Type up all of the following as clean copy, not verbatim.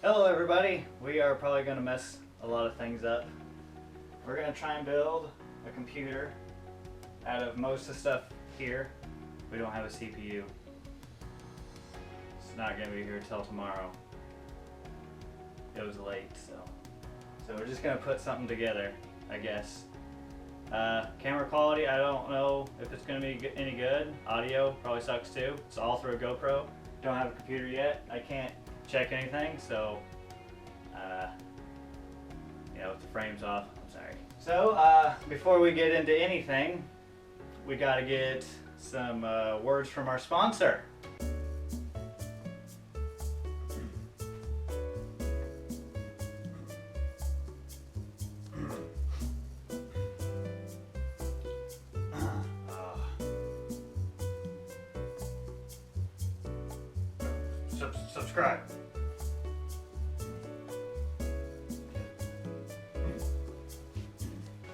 Hello everybody, we are probably going to mess a lot of things up. We're going to try and build a computer out of most of the stuff here. We don't have a CPU. It's not going to be here till tomorrow. It was late, so we're just going to put something together, I guess. Camera quality, I don't know if it's going to be any good. Audio probably sucks too. It's all through a GoPro. Don't have a computer yet. I can't check anything, so with the frames off, I'm sorry. So before we get into anything, we got to get some words from our sponsor. Subscribe.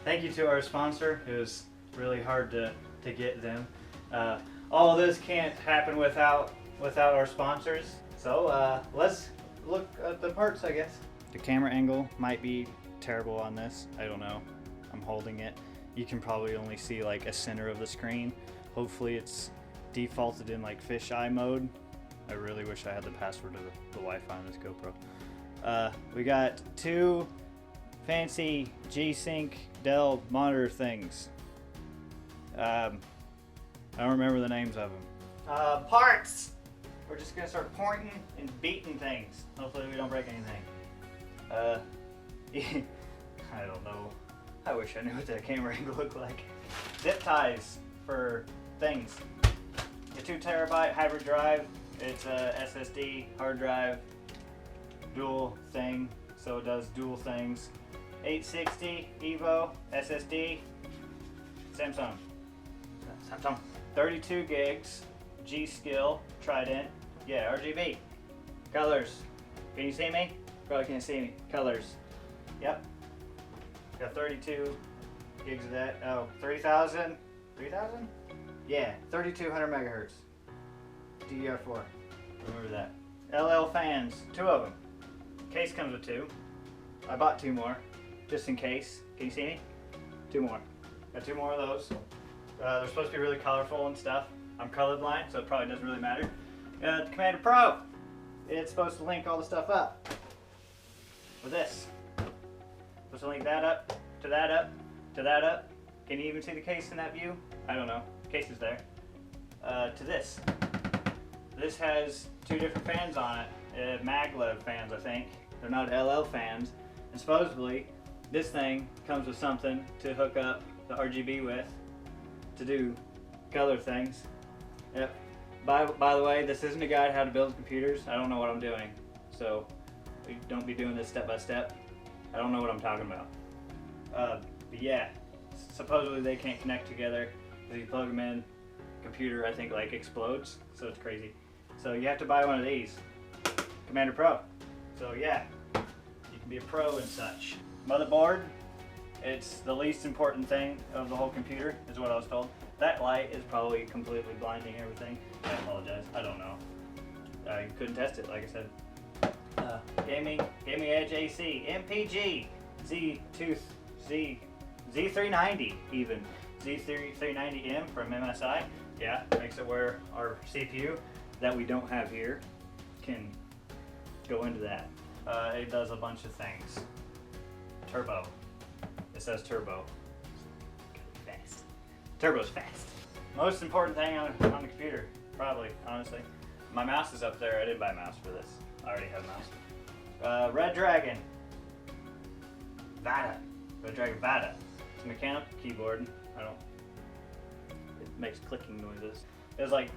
Thank you to our sponsor. It was really hard to get them. All of this can't happen without our sponsors. So let's look at the parts, I guess. The camera angle might be terrible on this. I don't know. I'm holding it. You can probably only see like a center of the screen. Hopefully it's defaulted in like fisheye mode. I really wish I had the password to the Wi-Fi on this GoPro. We got two fancy G.Sync Dell monitor things. I don't remember the names of them. Parts! We're just gonna start pointing and beating things. Hopefully we don't break anything. I don't know. I wish I knew what that camera angle looked like. Zip ties for things. A 2 terabyte hybrid drive. It's a SSD hard drive, dual thing, so it does dual things. 860 Evo SSD, Samsung. 32 gigs, G.Skill Trident, yeah, RGB. Colors, can you see me? Probably can't see me. Colors, yep. Got 32 gigs of that. Oh, 3,000? Yeah, 3,200 megahertz. DDR4, remember that. LL fans, 2 of them. Case comes with 2. I bought 2 more, just in case. Can you see me? 2 more. Got 2 more of those. They're supposed to be really colorful and stuff. I'm colorblind, so it probably doesn't really matter. The Commander Pro. It's supposed to link all the stuff up with this. Supposed to link that up, to that up, to that up. Can you even see the case in that view? I don't know. The case is there. To this. This has 2 different fans on it, maglev fans I think. They're not LL fans. And supposedly this thing comes with something to hook up the RGB with to do color things. Yep. By the way, this isn't a guide how to build computers. I don't know what I'm doing. So we don't be doing this step by step. I don't know what I'm talking about. But yeah, supposedly they can't connect together. If you plug them in, computer I think like explodes, so it's crazy. So you have to buy one of these, Commander Pro. So yeah, you can be a pro and such. Motherboard, it's the least important thing of the whole computer, is what I was told. That light is probably completely blinding everything. I apologize, I don't know. I couldn't test it, like I said. Gaming Edge AC, MPG, Z390 even. Z390M from MSI. Yeah, makes it where our CPU that we don't have here can go into that. It does a bunch of things. Turbo. It says turbo. Fast. Turbo's fast. Most important thing on the computer, probably, honestly. My mouse is up there. I didn't buy a mouse for this. I already have a mouse. Red Dragon. Vada. Red Dragon Vada. It's a mechanical keyboard. It makes clicking noises. It was like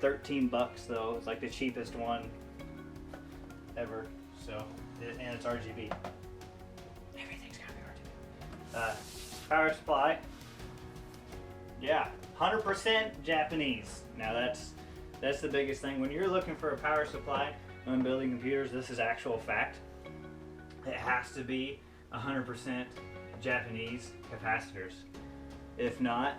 13 bucks though. It's like the cheapest one ever. So, and it's RGB. Everything's gotta be RGB. Power supply. Yeah, 100% Japanese. Now that's the biggest thing. When you're looking for a power supply when building computers, this is actual fact. It has to be 100% Japanese capacitors. If not,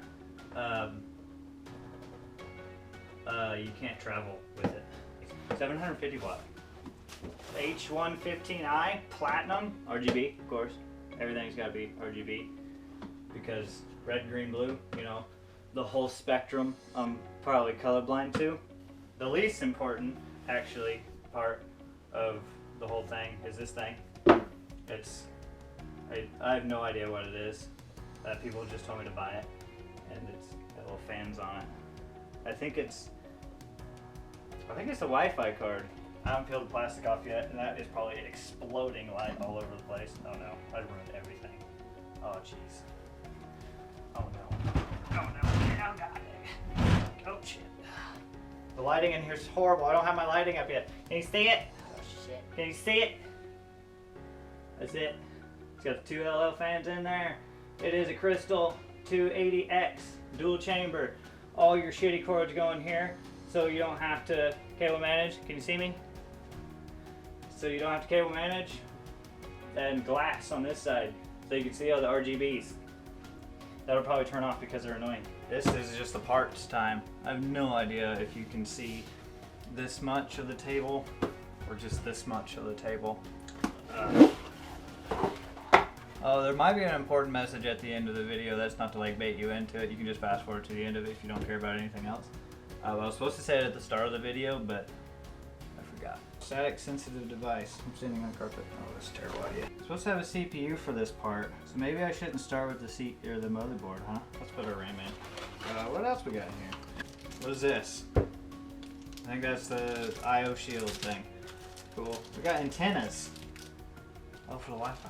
you can't travel with it. 750 watt. H115i Platinum RGB, of course. Everything's got to be RGB because red, green, blue, you know, the whole spectrum I'm probably colorblind to. The least important, actually, part of the whole thing is this thing. I have no idea what it is. People just told me to buy it, and it's got little fans on it. I think it's a Wi-Fi card. I haven't peeled the plastic off yet, and that is probably an exploding light all over the place. Oh no, I ruined everything. Oh jeez. Oh no. Oh no. Oh god. Oh shit. The lighting in here is horrible. I don't have my lighting up yet. Can you see it? Oh shit. Can you see it? That's it. It's got the 2 LL fans in there. It is a crystal 280x dual chamber. All your shitty cords go in here, so you don't have to cable manage. Can you see me? So you don't have to cable manage. And glass on this side, so you can see all the RGBs. That'll probably turn off because they're annoying. This is just the parts time. I have no idea if you can see this much of the table or just this much of the table. Oh, there might be an important message at the end of the video. That's not to like bait you into it. You can just fast forward to the end of it if you don't care about anything else. I was supposed to say it at the start of the video, but I forgot. Static sensitive device. I'm standing on carpet. Oh, that's a terrible idea. I'm supposed to have a CPU for this part, so maybe I shouldn't start with the motherboard, huh? Let's put our RAM in. What else we got in here? What is this? I think that's the IO shield thing. Cool. We got antennas. Oh, for the Wi-Fi.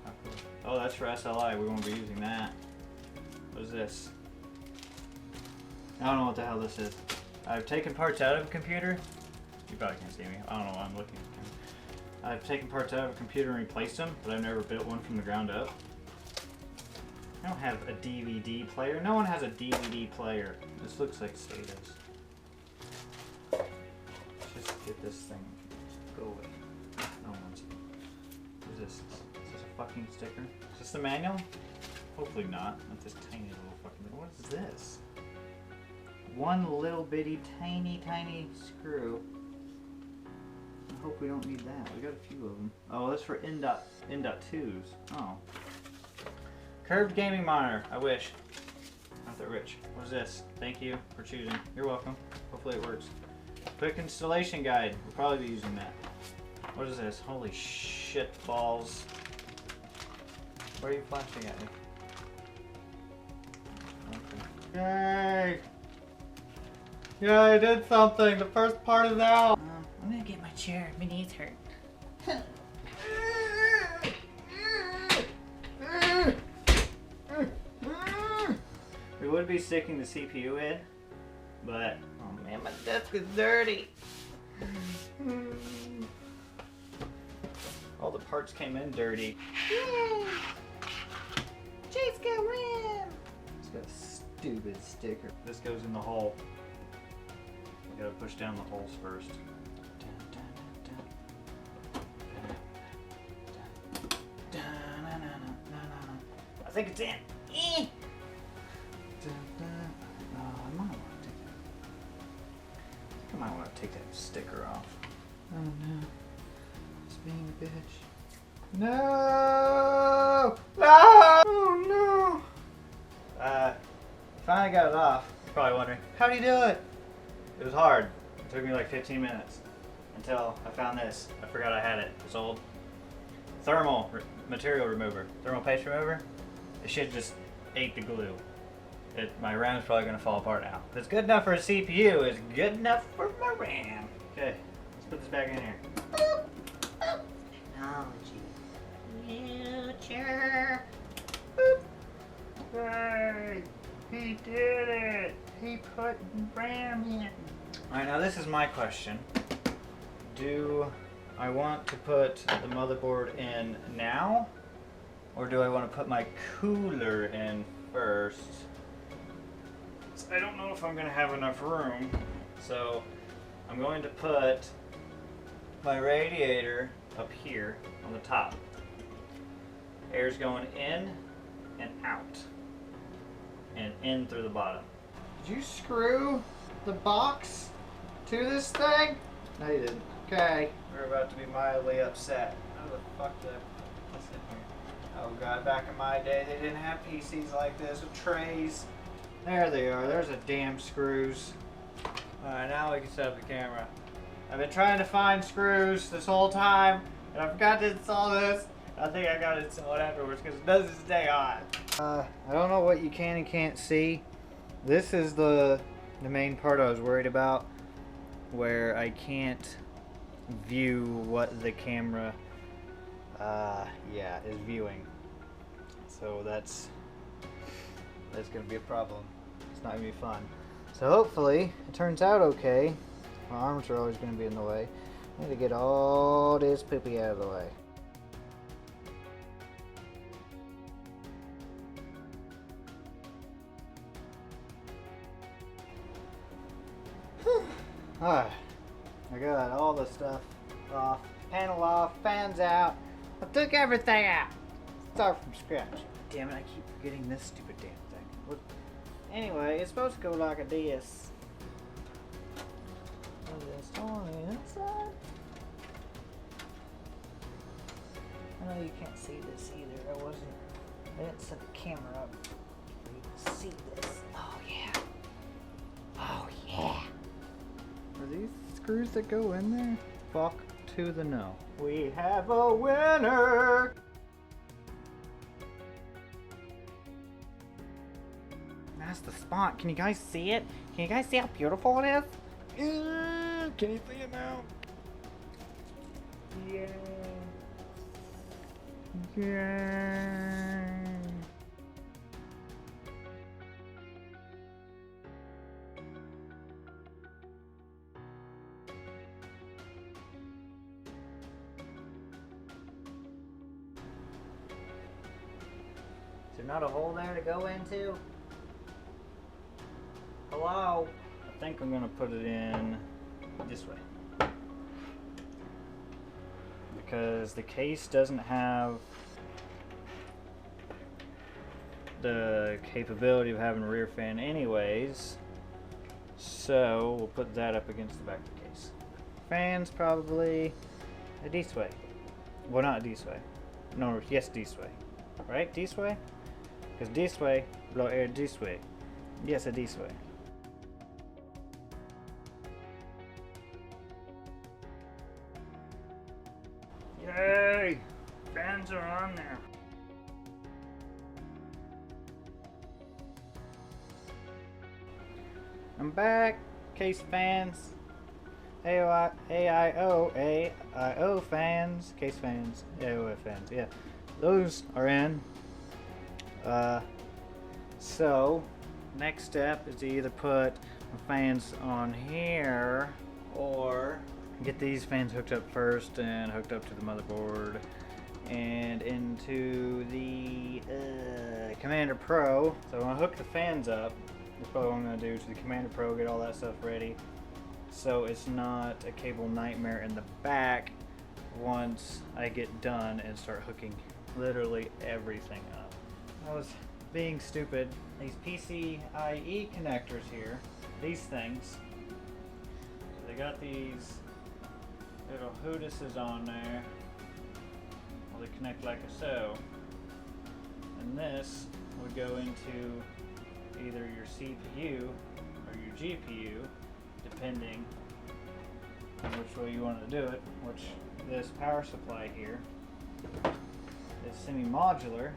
Oh, cool. Oh, that's for SLI. We won't be using that. What is this? I don't know what the hell this is. I've taken parts out of a computer. You probably can't see me. I don't know why I'm looking at them. I've taken parts out of a computer and replaced them, but I've never built one from the ground up. I don't have a DVD player. No one has a DVD player. This looks like Stata's. Just get this thing. Go away. No one's. What is this? Is this a fucking sticker? Is this the manual? Hopefully not. Not this tiny little fucking thing. What is this? One little bitty tiny screw. I hope we don't need that. We got a few of them. Oh, that's for N.2s. Oh. Curved gaming monitor. I wish. Not that rich. What is this? Thank you for choosing. You're welcome. Hopefully it works. Quick installation guide. We'll probably be using that. What is this? Holy shit balls. Why are you flashing at me? Okay. Yay! Yeah, I did something. The first part is out. I'm gonna get my chair. My knees hurt. We would be sticking the CPU in, but oh man, my desk is dirty. All the parts came in dirty. Yay! G.Skill win! It's got a stupid sticker. This goes in the hole. We gotta push down the holes first. I think it's in. I might want to take that sticker off. Oh no. It's being a bitch. No! No! Oh no! Finally got it off. You're probably wondering, how do you do it? It was hard. It took me like 15 minutes until I found this. I forgot I had it. It's old. Thermal material remover. Thermal paste remover. It should just ate the glue. My RAM's probably going to fall apart now. If it's good enough for a CPU, it's good enough for my RAM. Okay, let's put this back in here. Boop, boop. Technology. Future. Boop. Hey, he did it. He put RAM in. Alright, now this is my question. Do I want to put the motherboard in now? Or do I want to put my cooler in first? I don't know if I'm going to have enough room, so I'm going to put my radiator up here on the top. Air's going in and out, and in through the bottom. Did you screw the box to this thing? No, you didn't. Okay, we're about to be mildly upset. How the fuck did I put this in here? Oh god, back in my day they didn't have PCs like this with trays. There they are, there's the damn screws. Alright, now we can set up the camera. I've been trying to find screws this whole time, and I forgot to install this. I think I got to install it afterwards because it doesn't stay on. I don't know what you can and can't see. This is the main part I was worried about, where I can't view what the camera is viewing. So that's gonna be a problem. It's not gonna be fun. So hopefully it turns out okay. My arms are always gonna be in the way. I need to get all this poopy out of the way. Alright, I got all the stuff off, panel off, fans out. I took everything out. Start from scratch. Damn it, I keep forgetting this stupid damn thing. Look. Anyway, it's supposed to go like this. This on the inside. I know you can't see this either. I didn't set the camera up so you can see this. Oh yeah. Oh yeah. Are these screws that go in there? Fuck to the no. We have a winner! That's the spot. Can you guys see it? Can you guys see how beautiful it is? Can you see it now? Yeah. Yeah. Is there not a hole there to go into? Hello? I think I'm gonna put it in this way. Because the case doesn't have the capability of having a rear fan anyways. So we'll put that up against the back of the case. Fans probably this way. Well, not this way. No, yes, this way. Right? This way? Because this way, blow air this way. Yes, this way. Yay! Fans are on there. I'm back. Case fans. AIO fans. Case fans. AOF fans. Yeah. Those are in. So next step is to either put the fans on here or get these fans hooked up first and hooked up to the motherboard and into the Commander Pro. So I'm gonna hook the fans up. That's probably what I'm gonna do to the Commander Pro, get all that stuff ready so it's not a cable nightmare in the back once I get done and start hooking literally everything up. I was being stupid. These PCIe connectors here, these things, so they got these little hooduses on there. Well, they connect like so. And this would go into either your CPU or your GPU, depending on which way you want to do it, which this power supply here is semi-modular,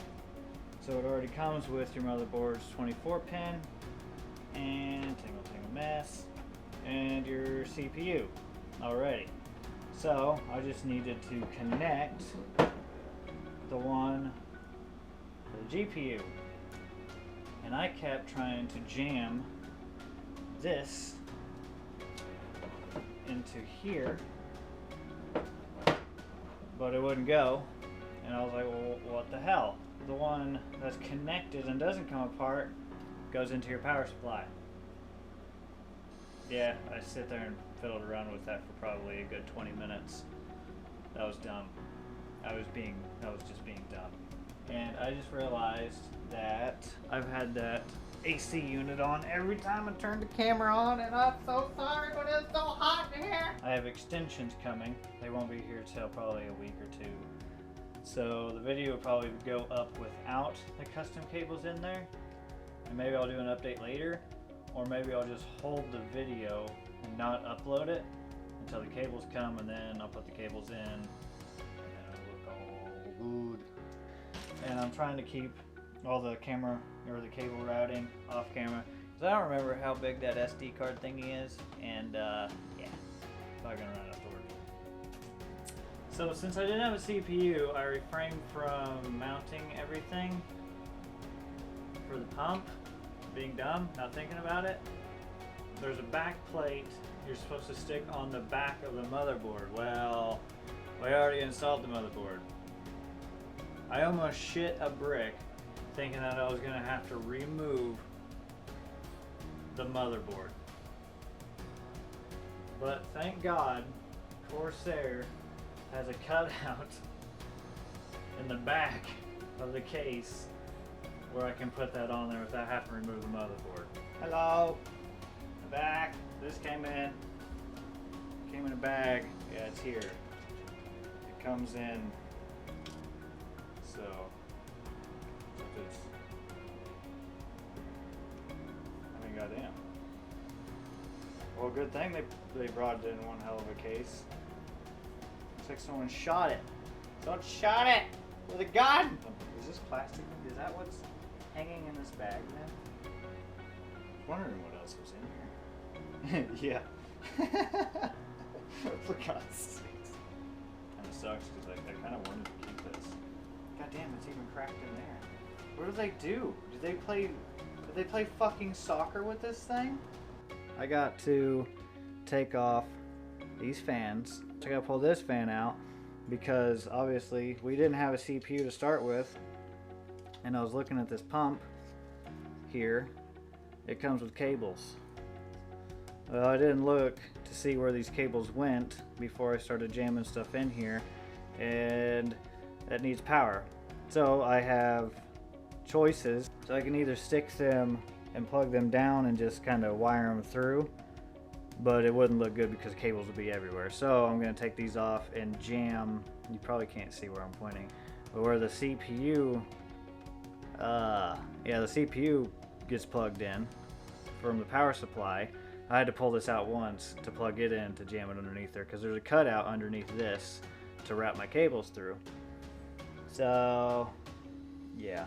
so it already comes with your motherboard's 24 pin and tingle mess and your CPU already. So I just needed to connect the one for the GPU, and I kept trying to jam this into here, but it wouldn't go, and I was like, well, what the hell? The one that's connected and doesn't come apart goes into your power supply. Yeah, I sit there and fiddled around with that for probably a good 20 minutes. That was dumb. I was just being dumb. And I just realized that I've had that AC unit on every time I turn the camera on, and I'm so sorry, but it's so hot in here. I have extensions coming. They won't be here till probably a week or two. So the video will probably go up without the custom cables in there. And maybe I'll do an update later, or maybe I'll just hold the video and not upload it until the cables come, and then I'll put the cables in, and then it'll look all good. And I'm trying to keep all the camera or the cable routing off camera, because I don't remember how big that SD card thingy is, and yeah, probably gonna run out of storage. So since I didn't have a CPU, I refrained from mounting everything for the pump, being dumb, not thinking about it. There's a back plate you're supposed to stick on the back of the motherboard. Well, I already installed the motherboard. I almost shit a brick thinking that I was gonna have to remove the motherboard. But thank God, Corsair has a cutout in the back of the case where I can put that on there without having to remove the motherboard. Hello, the back. This came in a bag. Yeah, it's here. It comes in. So, I mean, goddamn. Well, good thing they brought it in one hell of a case. Looks like someone shot it. Someone shot it with a gun. Is this plastic? Is that what's hanging in this bag, man? I was wondering what else was in here. Yeah. For God's sakes. Kind of sucks because I kind of wanted to keep this. God damn, it's even cracked in there. What do they do? Did they play fucking soccer with this thing? I got to take off these fans. So I gotta pull this fan out because obviously we didn't have a CPU to start with. And I was looking at this pump here. It comes with cables. Well, I didn't look to see where these cables went before I started jamming stuff in here, and that needs power. So I have choices. So I can either stick them and plug them down and just kind of wire them through, but it wouldn't look good because cables would be everywhere. So I'm going to take these off and jam. You probably can't see where I'm pointing, but where the CPU, yeah, the CPU gets plugged in from the power supply. I had to pull this out once to plug it in to jam it underneath there because there's a cutout underneath this to wrap my cables through. So, yeah.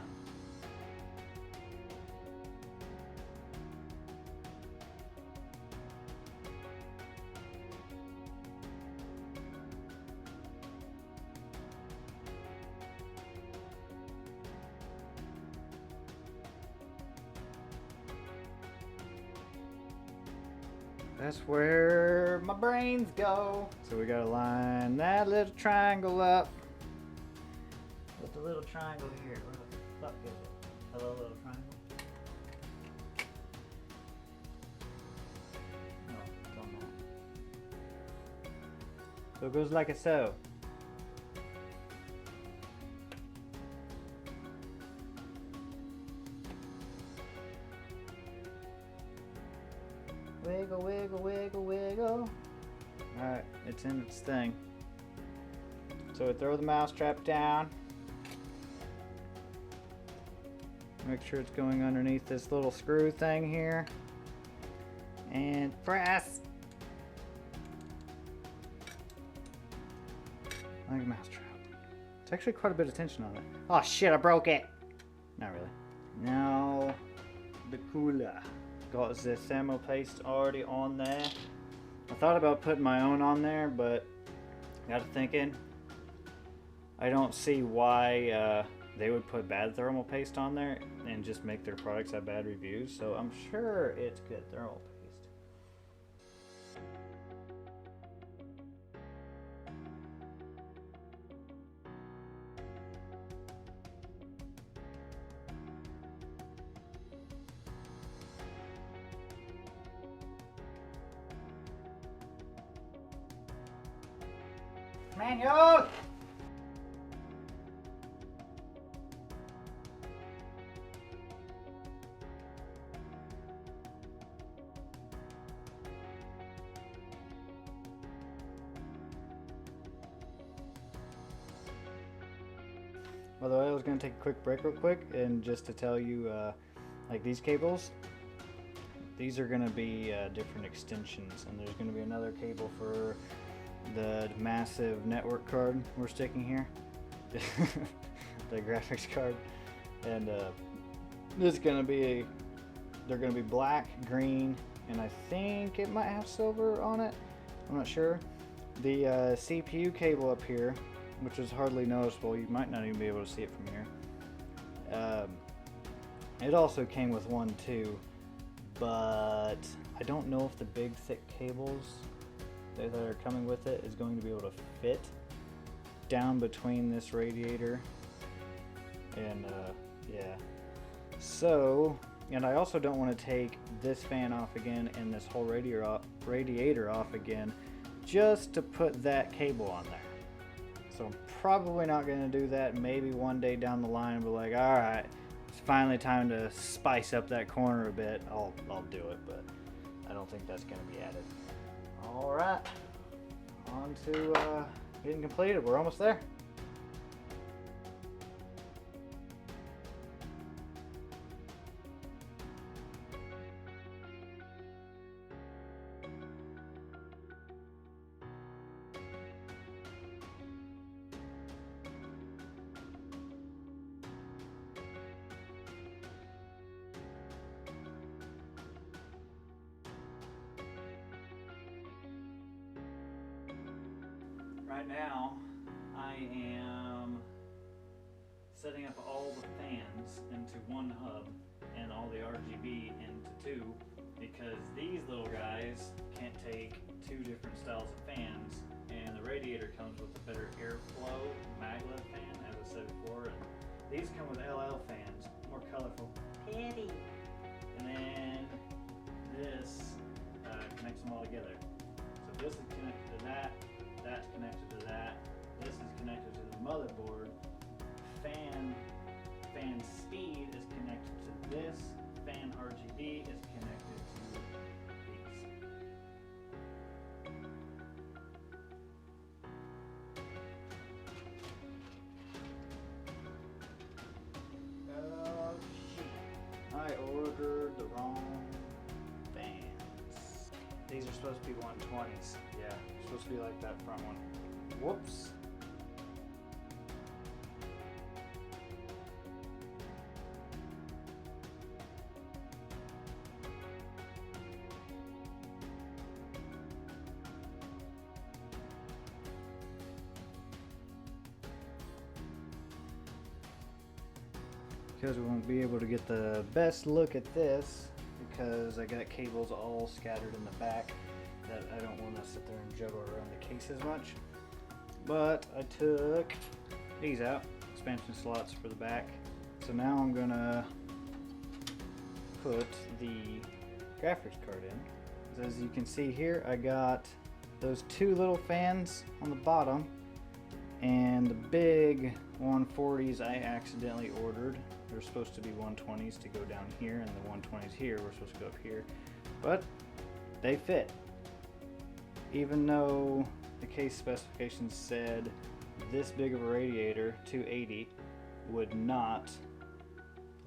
That's where my brains go. So we gotta line that little triangle up with the little triangle here. Where the fuck is it? Hello, little triangle. No, don't know. So it goes like so. Wiggle, wiggle, wiggle, wiggle. Alright, it's in its thing. So we throw the mouse trap down. Make sure it's going underneath this little screw thing here. And press. Like a mouse trap. It's actually quite a bit of tension on it. Oh shit, I broke it! Not really. Now, the cooler. Got the thermal paste already on there. I thought about putting my own on there, but got to thinking, I don't see why they would put bad thermal paste on there and just make their products have bad reviews. So I'm sure it's good thermal paste. Manual! By the way, I was going to take a quick break real quick and just to tell you, like these cables, these are going to be different extensions, and there's going to be another cable for the massive network card we're sticking here, the graphics card, and this is going to be they're going to be black, green, and I think it might have silver on it. I'm not sure. The CPU cable up here, which is hardly noticeable, you might not even be able to see it from here. It also came with one too, but I don't know if the big thick cables that are coming with it is going to be able to fit down between this radiator and yeah. So, and I also don't want to take this fan off again and this whole radiator off again just to put that cable on there. So I'm probably not going to do that. Maybe one day down the line we'll be like, all right, it's finally time to spice up that corner a bit. I'll do it, but I don't think that's going to be added. All right, on to getting completed. We're almost there. Right now, I am setting up all the fans into one hub and all the RGB into two, because these little guys can't take two different styles of fans, and the radiator comes with a better airflow maglev fan, as I said before, and these come with LL fans, more colorful, pretty, and then this connects them all together. So this is connected to that. That's connected to that. This is connected to the motherboard. Fan speed is connected to this. Fan RGB is connected to these. Oh shoot. I ordered the wrong fans. These are supposed to be 120s. Yeah. Supposed to be like that front one. Whoops. Because we won't be able to get the best look at this because I got cables all scattered in the back that I don't want to sit there and juggle around the case as much. But I took these out, expansion slots for the back. So now I'm gonna put the graphics card in. As you can see here, I got those two little fans on the bottom, and the big 140s I accidentally ordered. They're supposed to be 120s to go down here, and the 120s here were supposed to go up here, but they fit. Even though the case specifications said this big of a radiator, 280, would not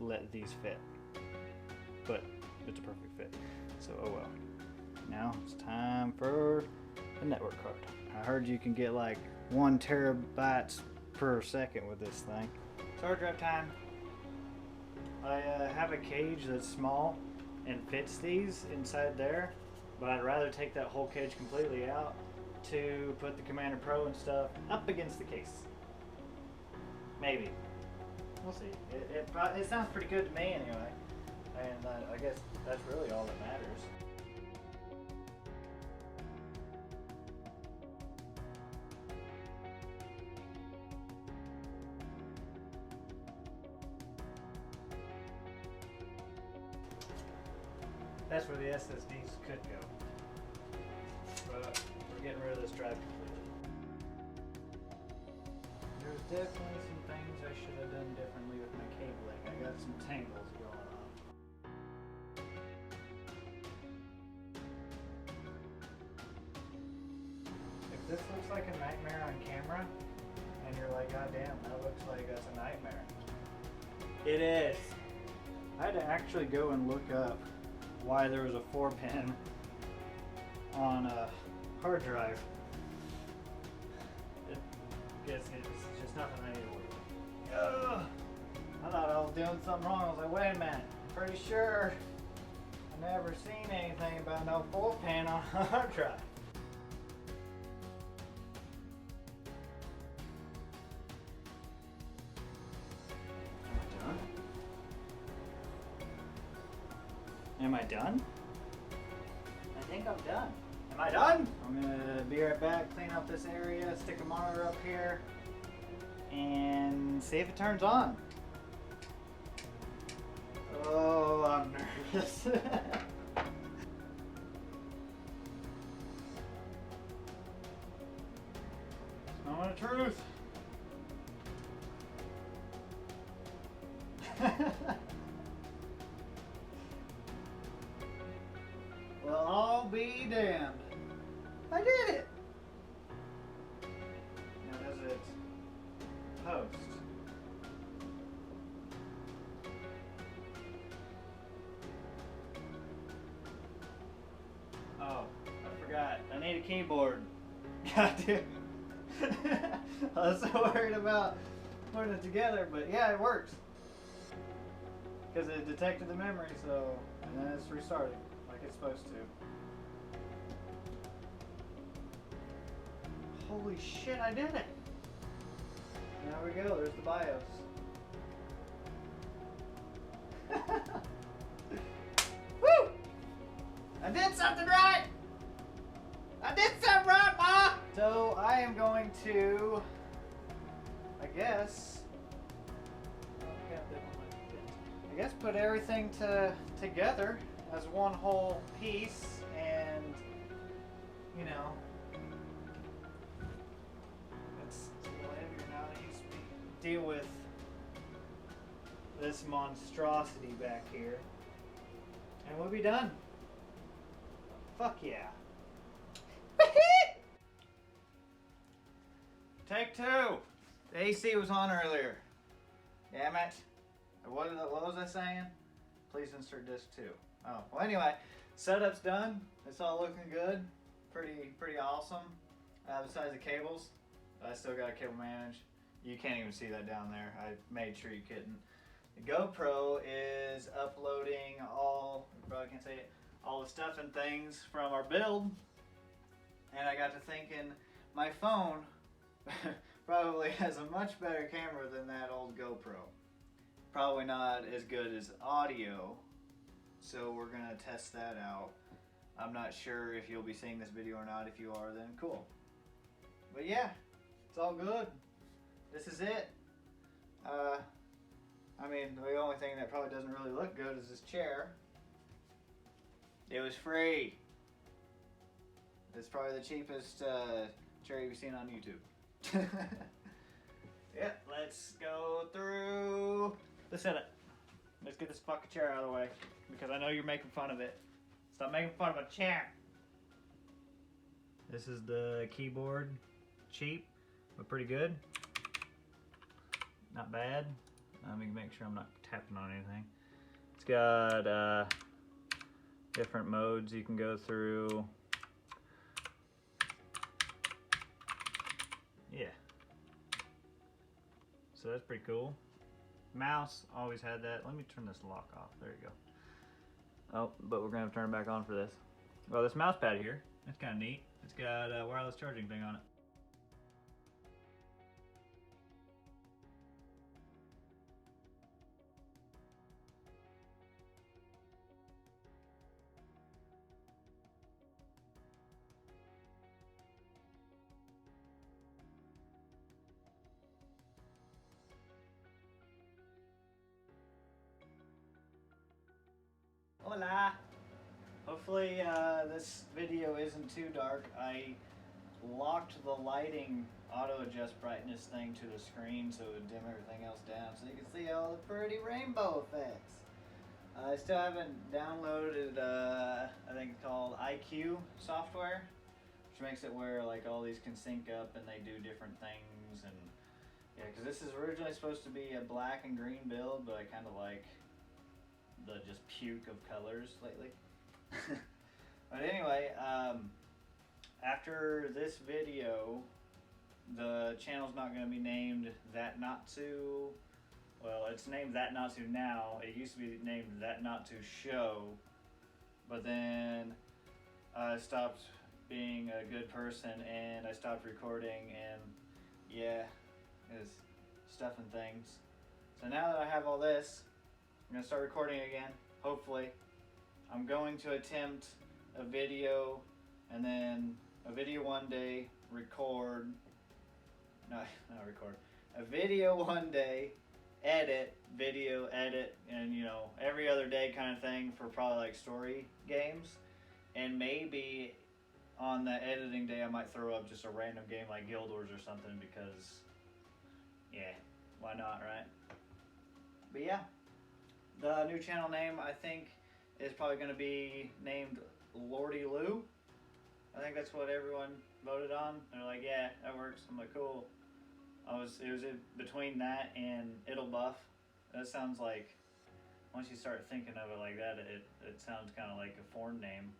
let these fit. But it's a perfect fit, so oh well. Now it's time for the network card. I heard you can get like 1 terabytes per second with this thing. So hard drive time. I have a cage that's small and fits these inside there, but I'd rather take that whole cage completely out to put the Commander Pro and stuff up against the case. Maybe. We'll see. It sounds pretty good to me anyway, and I guess that's really all that matters. That's where the SSDs could go. But we're getting rid of this drive completely. There's definitely some things I should have done differently with my cabling. I got some tangles going on. If this looks like a nightmare on camera, and you're like, goddamn, that looks like that's a nightmare. It is. I had to actually go and look up why there was a 4-pin on a hard drive. I guess it's just nothing I need to work with. I thought I was doing something wrong. I was like, wait a minute, pretty sure I never seen anything about no 4-pin on a hard drive. Am I done? I think I'm done. Am I done? I'm gonna be right back, clean up this area, stick a monitor up here, and see if it turns on. Oh, I'm nervous. Moment of truth. Well, I'll be damned. I did it! Now does it post? Oh, I forgot. I need a keyboard. God damn. I was so worried about putting it together, but yeah, it works. Because it detected the memory, so, and then it's restarting like it's supposed to. Holy shit, I did it! There we go, there's the BIOS. Woo! I did something right! I did something right, Ma! So I am going to, I guess put everything together as one whole piece, and you know, it's a little heavier now than it used to be. Deal with this monstrosity back here, and we'll be done. Fuck yeah. Take two. The AC was on earlier. Damn it. What was I saying? Please insert disc 2. Oh, well anyway, setup's done. It's all looking good. Pretty awesome. Besides the cables, I still got a cable manage. You can't even see that down there. I made sure you couldn't. The GoPro is uploading all, you probably can't say it, all the stuff and things from our build. And I got to thinking, my phone probably has a much better camera than that old GoPro. Probably not as good as audio, so we're gonna test that out. I'm not sure if you'll be seeing this video or not. If you are, then cool. But yeah, it's all good. This is it. I mean, the only thing that probably doesn't really look good is this chair. It was free. It's probably the cheapest chair you've seen on YouTube. Yep, let's go through the setup. Let's get this fucking chair out of the way, because I know you're making fun of it. Stop making fun of a chair. This is the keyboard. Cheap, but pretty good. Not bad. Let me make sure I'm not tapping on anything. It's got different modes you can go through. Yeah. So that's pretty cool. Mouse, always had that. Let me turn this lock off. There you go. Oh, but we're gonna have to turn it back on for this. Well, this mouse pad here, that's kind of neat. It's got a wireless charging thing on it. Hola! Hopefully this video isn't too dark. I locked the lighting auto adjust brightness thing to the screen so it would dim everything else down so you can see all the pretty rainbow effects. I still haven't downloaded I think it's called IQ software, which makes it where like all these can sync up and they do different things, and because this is originally supposed to be a black and green build, but I kind of like the just puke of colors lately. But anyway, after this video, the channel's not going to be named That Not To. Well, it's named That Not To now. It used to be named That Not To Show, but then I stopped being a good person and I stopped recording, and yeah, it's stuff and things. So now that I have all this, I'm gonna start recording again, hopefully. I'm going to attempt a video, and then a video one day, record, no, not record, a video one day, edit, video, edit, and you know, every other day kind of thing for probably like story games. And maybe on the editing day I might throw up just a random game like Guild Wars or something, because yeah, why not, right? But yeah, the new channel name I think is probably going to be named Lordy Lou. I think that's what everyone voted on. They're like, yeah, that works. I'm like, cool. It was in between that and It'll Buff. That sounds like, once you start thinking of it like that, it sounds kind of like a foreign name.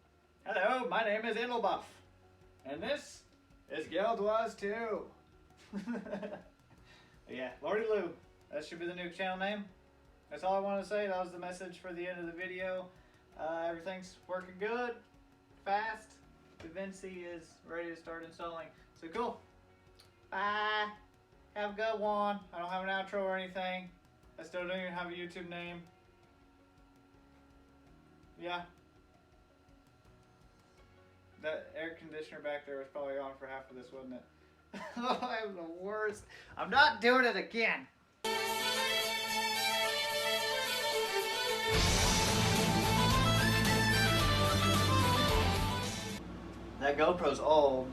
Hello, my name is It'll Buff, and this is Guild Wars 2. Yeah, Lordy Lou. That should be the new channel name. That's all I wanted to say. That was the message for the end of the video. Everything's working good, fast. Davinci is ready to start installing. So cool. Bye. Have a good one. I don't have an outro or anything. I still don't even have a YouTube name. Yeah. That air conditioner back there was probably on for half of this, wasn't it? Oh, I'm the worst. I'm not doing it again. That GoPro's old.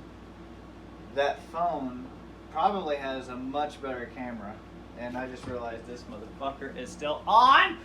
That phone probably has a much better camera. And I just realized this motherfucker is still on.